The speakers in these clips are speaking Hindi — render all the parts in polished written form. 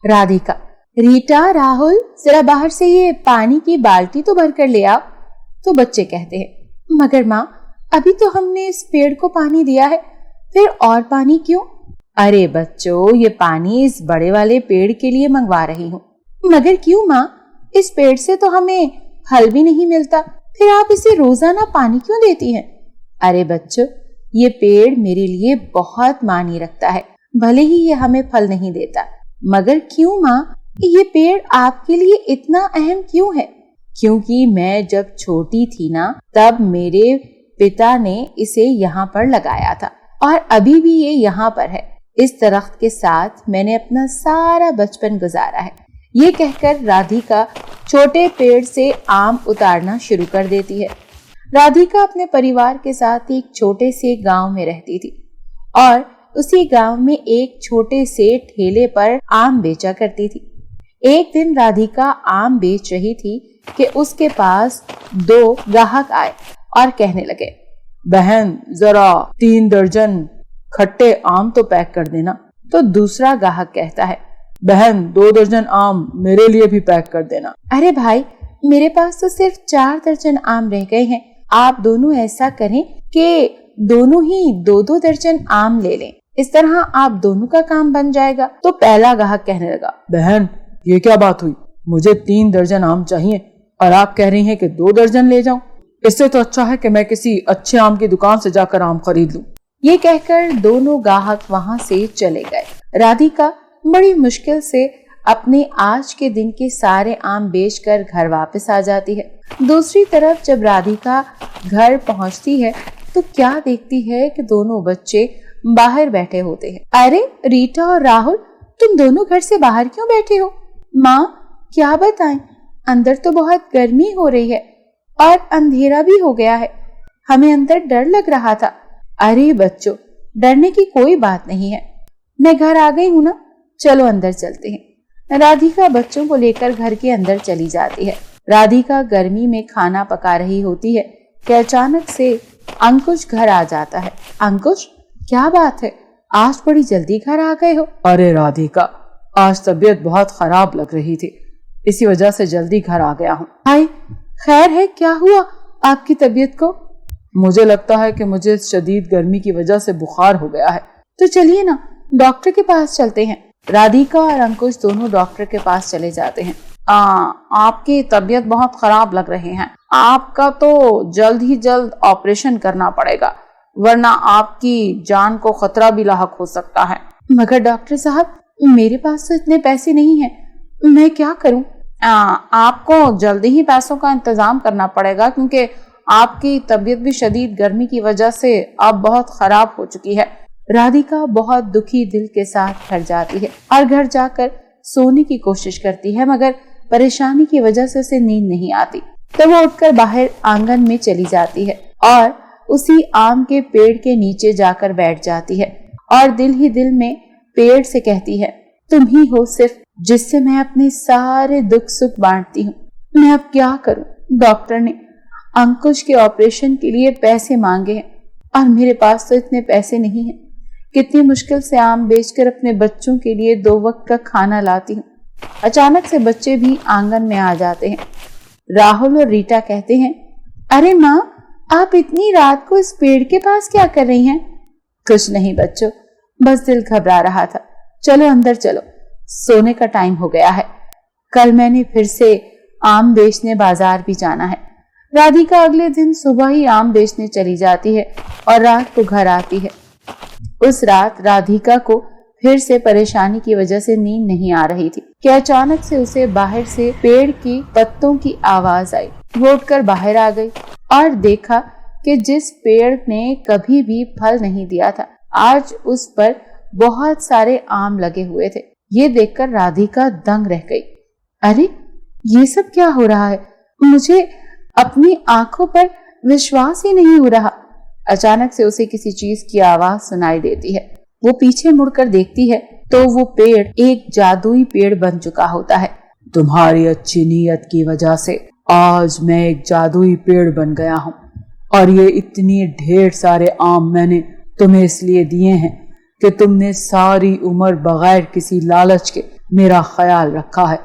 राधिका, रीटा, राहुल, जरा बाहर से ये पानी की बाल्टी तो भर कर ले आओ। तो बच्चे कहते हैं, मगर माँ, अभी तो हमने इस पेड़ को पानी दिया है, फिर और पानी क्यों? अरे बच्चों, ये पानी इस बड़े वाले पेड़ के लिए मंगवा रही हूँ। मगर क्यों माँ? इस पेड़ से तो हमें फल भी नहीं मिलता, फिर आप इसे रोजाना पानी क्यों देती हैं? अरे बच्चों, ये पेड़ मेरे लिए बहुत मानी रखता है, भले ही ये हमें फल नहीं देता। मगर क्यों माँ, ये पेड़ आपके लिए इतना अहम क्यों है? क्योंकि मैं जब छोटी थी ना, तब मेरे पिता ने इसे यहाँ पर लगाया था और अभी भी ये यहाँ पर है। इस दरख्त के साथ मैंने अपना सारा बचपन गुजारा है। ये कहकर राधिका छोटे पेड़ से आम उतारना शुरू कर देती है। राधिका अपने परिवार के साथ एक छोटे से गांव में रहती थी और उसी गांव में एक छोटे से ठेले पर आम बेचा करती थी। एक दिन राधिका आम बेच रही थी कि उसके पास 2 ग्राहक आए और कहने लगे, बहन, जरा 3 दर्जन खट्टे आम तो पैक कर देना। तो दूसरा ग्राहक कहता है, बहन, 2 दर्जन आम मेरे लिए भी पैक कर देना। अरे भाई, मेरे पास तो सिर्फ 4 दर्जन आम रह गए हैं। आप दोनों ऐसा करें कि दोनों ही 2-2 दर्जन आम ले लें, इस तरह आप दोनों का काम बन जाएगा। तो पहला ग्राहक कहने लगा, बहन, ये क्या बात हुई? मुझे 3 दर्जन आम चाहिए और आप कह रही हैं कि 2 दर्जन ले जाऊं। इससे तो अच्छा है कि मैं किसी अच्छे आम की दुकान से जाकर आम खरीद लूं। ये कहकर दोनों ग्राहक वहां से चले गए। राधिका बड़ी मुश्किल से अपने आज के दिन के सारे आम बेचकर घर वापस आ जाती है। दूसरी तरफ जब राधिका घर पहुंचती है तो क्या देखती है कि दोनों बच्चे बाहर बैठे होते हैं। अरे रीटा और राहुल, तुम दोनों घर से बाहर क्यों बैठे हो? माँ, क्या बताएं, अंदर तो बहुत गर्मी हो रही है और अंधेरा भी हो गया है, हमें अंदर डर लग रहा था। अरे बच्चों, डरने की कोई बात नहीं है, मैं घर आ गई हूँ ना, चलो अंदर चलते हैं। राधिका बच्चों को लेकर घर के अंदर चली जाती है। राधिका गर्मी में खाना पका रही होती है कि अचानक से अंकुश घर आ जाता है। अंकुश, क्या बात है, आज बड़ी जल्दी घर आ गए हो? अरे राधिका, आज तबीयत बहुत खराब लग रही थी, इसी वजह से जल्दी घर आ गया हूँ। हाय, खैर है, क्या हुआ आपकी तबीयत को? मुझे लगता है कि मुझे शदीद गर्मी की वजह से बुखार हो गया है। तो चलिए ना, डॉक्टर के पास चलते हैं। राधिका और अंकुश दोनों डॉक्टर के पास चले जाते हैं। आपकी तबीयत बहुत खराब लग रही है, आपका तो जल्द ही जल्द ऑपरेशन करना पड़ेगा, वरना आपकी जान को खतरा भी लाहक हो सकता है। मगर डॉक्टर साहब, मेरे पास तो इतने पैसे नहीं हैं, मैं क्या करूं? आपको जल्दी ही पैसों का इंतजाम करना पड़ेगा, क्योंकि आपकी तबीयत भी शदीद गर्मी की वजह से अब बहुत खराब हो चुकी है। राधिका बहुत दुखी दिल के साथ घर जाती है और घर जाकर सोने की कोशिश करती है, मगर परेशानी की वजह से उसे नींद नहीं आती। तो वो उठकर बाहर आंगन में चली जाती है और उसी आम के पेड़ के नीचे जाकर बैठ जाती है और दिल ही दिल में पेड़ से कहती है, तुम ही हो सिर्फ जिससे मैं अपने सारे दुख सुख बांटती हूँ, मैं अब क्या करूं? डॉक्टर ने अंकुश के ऑपरेशन के लिए पैसे मांगे हैं और मेरे पास तो इतने पैसे नहीं हैं। कितनी मुश्किल से आम बेचकर अपने बच्चों के लिए 2 वक्त का खाना लाती हूँ। अचानक से बच्चे भी आंगन में आ जाते हैं। राहुल और रीटा कहते हैं, अरे माँ, आप इतनी रात को इस पेड़ के पास क्या कर रही हैं? कुछ नहीं बच्चों, बस दिल घबरा रहा था, चलो अंदर चलो, सोने का टाइम हो गया है, कल मैंने फिर से आम बेचने बाजार भी जाना है। राधिका अगले दिन सुबह ही आम बेचने चली जाती है और रात को घर आती है। उस रात राधिका को फिर से परेशानी की वजह से नींद नहीं आ रही थी कि अचानक से उसे बाहर से पेड़ की पत्तों की आवाज आई। वो उठकर बाहर आ गई और देखा कि जिस पेड़ ने कभी भी फल नहीं दिया था, आज उस पर बहुत सारे आम लगे हुए थे। ये देखकर राधिका दंग रह गई। अरे, ये सब क्या हो रहा है? मुझे अपनी आंखों पर विश्वास ही नहीं हो रहा। अचानक से उसे किसी चीज की आवाज सुनाई देती है। वो पीछे मुड़कर देखती है तो वो पेड़ एक जादुई पेड़ बन चुका होता है। तुम्हारी अच्छी नीयत की वजह से आज मैं एक जादुई पेड़ बन गया हूँ और ये इतनी ढेर सारे आम मैंने तुम्हें इसलिए दिए हैं कि तुमने सारी उम्र बगैर किसी लालच के मेरा ख्याल रखा है।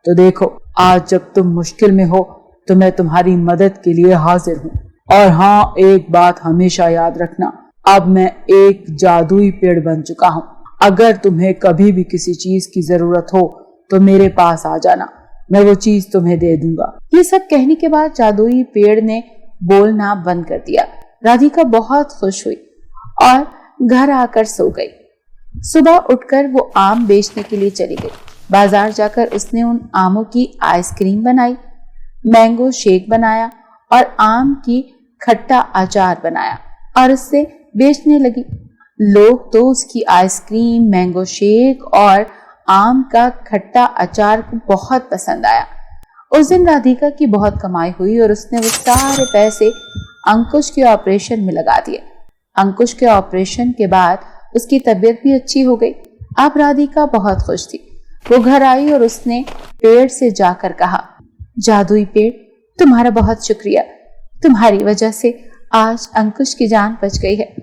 तो देखो, आज जब तुम मुश्किल में हो तो मैं तुम्हारी मदद के लिए हाजिर हूँ। और हाँ, एक बात हमेशा याद रखना, अब मैं एक जादुई पेड़ बन चुका हूँ। अगर तुम्हें कभी भी किसी चीज की जरूरत हो तो मेरे पास आ जाना, मैं वो चीज तुम्हें दे दूंगा। ये सब कहने के बाद जादुई पेड़ ने बोलना बंद कर दिया। राधिका बहुत खुश हुई और घर आकर सो गई। सुबह उठकर वो आम बेचने के लिए चली गई। बाजार जाकर उसने उन आमों की आइसक्रीम बनाई, मैंगो शेक बनाया और आम की खट्टा अचार बनाया और उससे बेचने लगी। लोग तो उसकी आइसक्रीम, मैंगो शेक और आम का खट्टा अचार को बहुत पसंद आया। उस दिन राधिका की बहुत कमाई हुई और उसने वो सारे पैसे अंकुश के ऑपरेशन में लगा दिए। अंकुश के ऑपरेशन के बाद उसकी तबीयत भी अच्छी हो गई। अब राधिका बहुत खुश थी। वो घर आई और उसने पेड़ से जाकर कहा, जादुई पेड़, तुम्हारा बहुत शुक्रिया। तुम्हारी वजह से आज अंकुश की जान बच गई है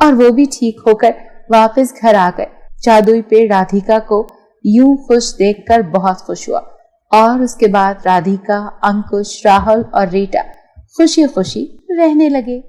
और वो भी ठीक होकर वापस घर आ गए। जादुई पेड़ राधिका को यूं खुश देखकर बहुत खुश हुआ और उसके बाद राधिका, अंकुश, राहुल और रीटा खुशी खुशी रहने लगे।